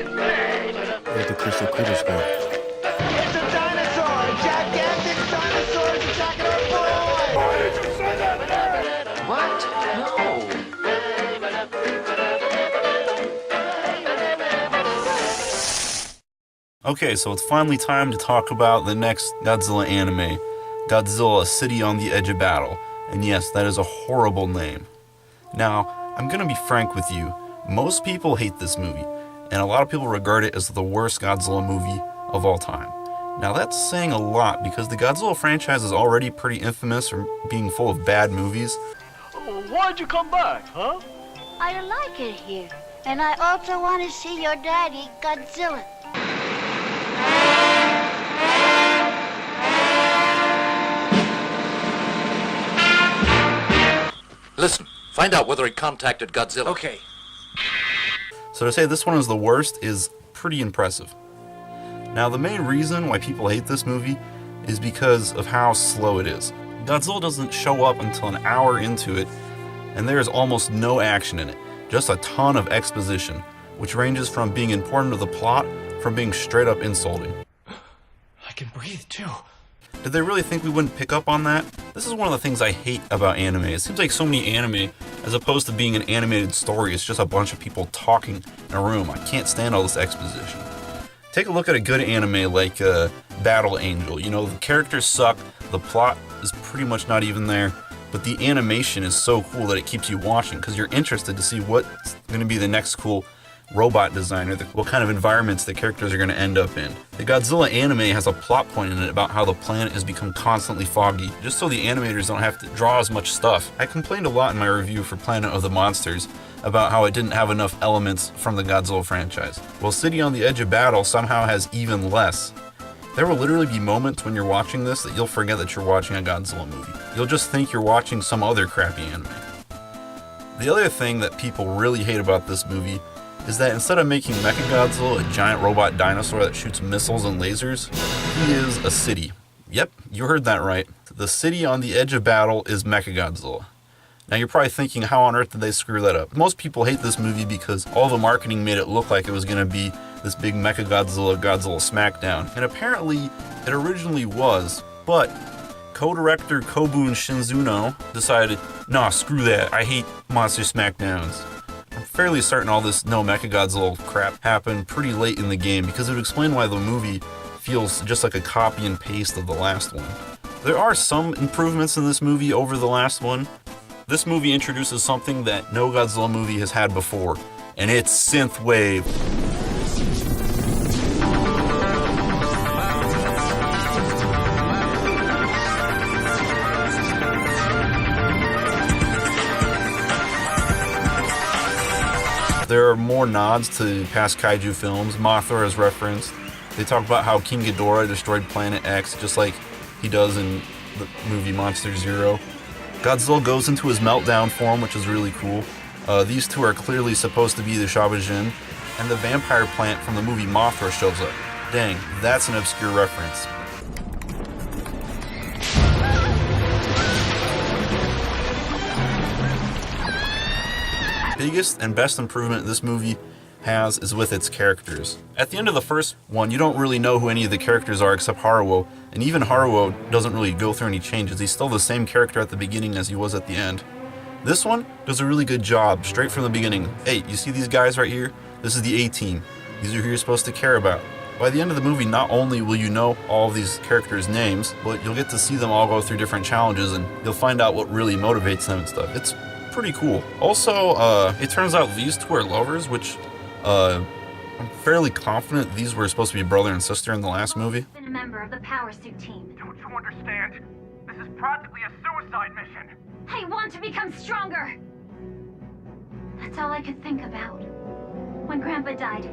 Where'd the crystal critters go? It's a dinosaur! A gigantic dinosaur is attacking our boy! Why did you say that? What? No. Okay, so it's finally time to talk about the next Godzilla anime, Godzilla City on the Edge of Battle. And yes, that is a horrible name. Now, I'm gonna be frank with you. Most people hate this movie, and a lot of people regard it as the worst Godzilla movie of all time. Now that's saying a lot because the Godzilla franchise is already pretty infamous for being full of bad movies. Why'd you come back, huh? I like it here. And I also want to see your daddy, Godzilla. Listen, find out whether he contacted Godzilla. Okay. So to say this one is the worst is pretty impressive. Now the main reason why people hate this movie is because of how slow it is. Godzilla doesn't show up until an hour into it, and there is almost no action in it, just a ton of exposition, which ranges from being important to the plot from being straight up insulting. I can breathe too. Did they really think we wouldn't pick up on that? This is one of the things I hate about anime. It seems like so many anime, as opposed to being an animated story, it's just a bunch of people talking in a room. I can't stand all this exposition. Take a look at a good anime like Battle Angel. You know, the characters suck, the plot is pretty much not even there, but the animation is so cool that it keeps you watching because you're interested to see what's going to be the next cool robot design or what kind of environments the characters are going to end up in. The Godzilla anime has a plot point in it about how the planet has become constantly foggy, just so the animators don't have to draw as much stuff. I complained a lot in my review for Planet of the Monsters about how it didn't have enough elements from the Godzilla franchise. Well, City on the Edge of Battle somehow has even less. There will literally be moments when you're watching this that you'll forget that you're watching a Godzilla movie. You'll just think you're watching some other crappy anime. The other thing that people really hate about this movie is that instead of making Mechagodzilla a giant robot dinosaur that shoots missiles and lasers, he is a city. Yep, you heard that right. The city on the edge of battle is Mechagodzilla. Now you're probably thinking, how on earth did they screw that up? Most people hate this movie because all the marketing made it look like it was going to be this big Mechagodzilla Godzilla smackdown. And apparently it originally was, but co-director Kobun Shinzuno decided, nah, screw that, I hate monster smackdowns. I'm fairly certain all this no Mechagodzilla crap happened pretty late in the game because it would explain why the movie feels just like a copy and paste of the last one. There are some improvements in this movie over the last one. This movie introduces something that no Godzilla movie has had before, and it's synthwave. There are more nods to past kaiju films. Mothra is referenced. They talk about how King Ghidorah destroyed Planet X, just like he does in the movie Monster Zero. Godzilla goes into his meltdown form, which is really cool. These two are clearly supposed to be the Shaobijin, and the vampire plant from the movie Mothra shows up. Dang, that's an obscure reference. Biggest and best improvement this movie has is with its characters. At the end of the first one, you don't really know who any of the characters are except Haruo, and even Haruo doesn't really go through any changes. He's still the same character at the beginning as he was at the end. This one does a really good job, straight from the beginning. Hey, you see these guys right here? This is the A-Team. These are who you're supposed to care about. By the end of the movie, not only will you know all of these characters' names, but you'll get to see them all go through different challenges, and you'll find out what really motivates them and stuff. It's pretty cool. Also, it turns out these two are lovers, which I'm fairly confident these were supposed to be brother and sister in the last movie. Been a member of the power suit team. Don't you understand? This is practically a suicide mission. I want to become stronger. That's all I could think about when Grandpa died.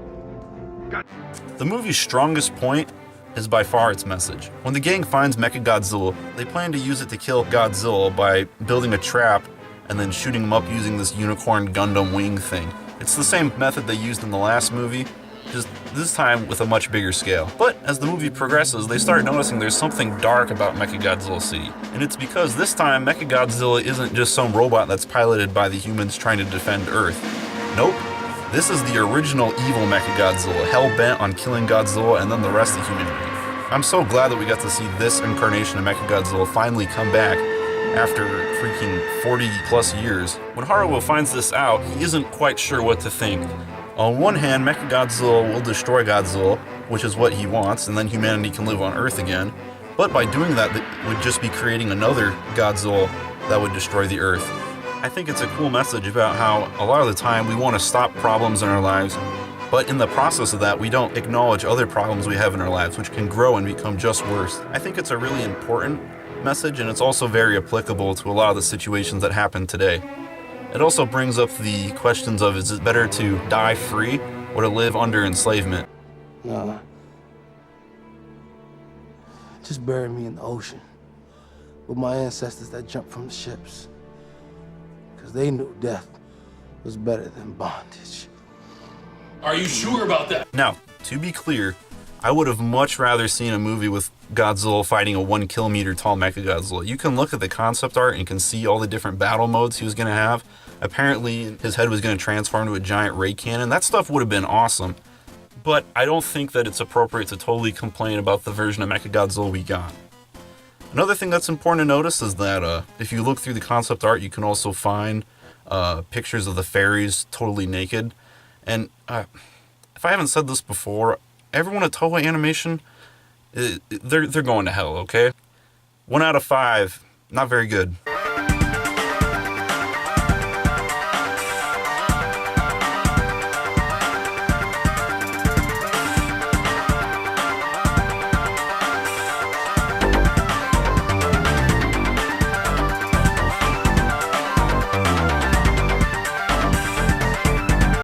The movie's strongest point is by far its message. When the gang finds Mechagodzilla, they plan to use it to kill Godzilla by building a trap and then shooting him up using this unicorn Gundam wing thing. It's the same method they used in the last movie, just this time with a much bigger scale. But as the movie progresses, they start noticing there's something dark about Mechagodzilla City. And it's because this time Mechagodzilla isn't just some robot that's piloted by the humans trying to defend Earth. Nope, This is the original evil Mechagodzilla, hell-bent on killing Godzilla and then the rest of humanity. I'm so glad that we got to see this incarnation of Mechagodzilla finally come back after freaking 40 plus years. When Haruo finds this out, he isn't quite sure what to think. On one hand, Mechagodzilla will destroy Godzilla, which is what he wants, and then humanity can live on Earth again. But by doing that, it would just be creating another Godzilla that would destroy the Earth. I think it's a cool message about how a lot of the time we want to stop problems in our lives, but in the process of that, we don't acknowledge other problems we have in our lives, which can grow and become just worse. I think it's a really important message, and it's also very applicable to a lot of the situations that happen today. It also brings up the questions of, is it better to die free or to live under enslavement? Nah. Just bury me in the ocean with my ancestors that jumped from the ships. Because they knew death was better than bondage. Are you sure about that? Now, to be clear, I would have much rather seen a movie with Godzilla fighting a 1 kilometer tall Mechagodzilla. You can look at the concept art and can see all the different battle modes he was going to have. Apparently, his head was going to transform to a giant ray cannon. That stuff would have been awesome. But I don't think that it's appropriate to totally complain about the version of Mechagodzilla we got. Another thing that's important to notice is that if you look through the concept art, you can also find pictures of the fairies totally naked. And if I haven't said this before, everyone at Toei Animation, they're going to hell, okay? 1 out of 5, not very good.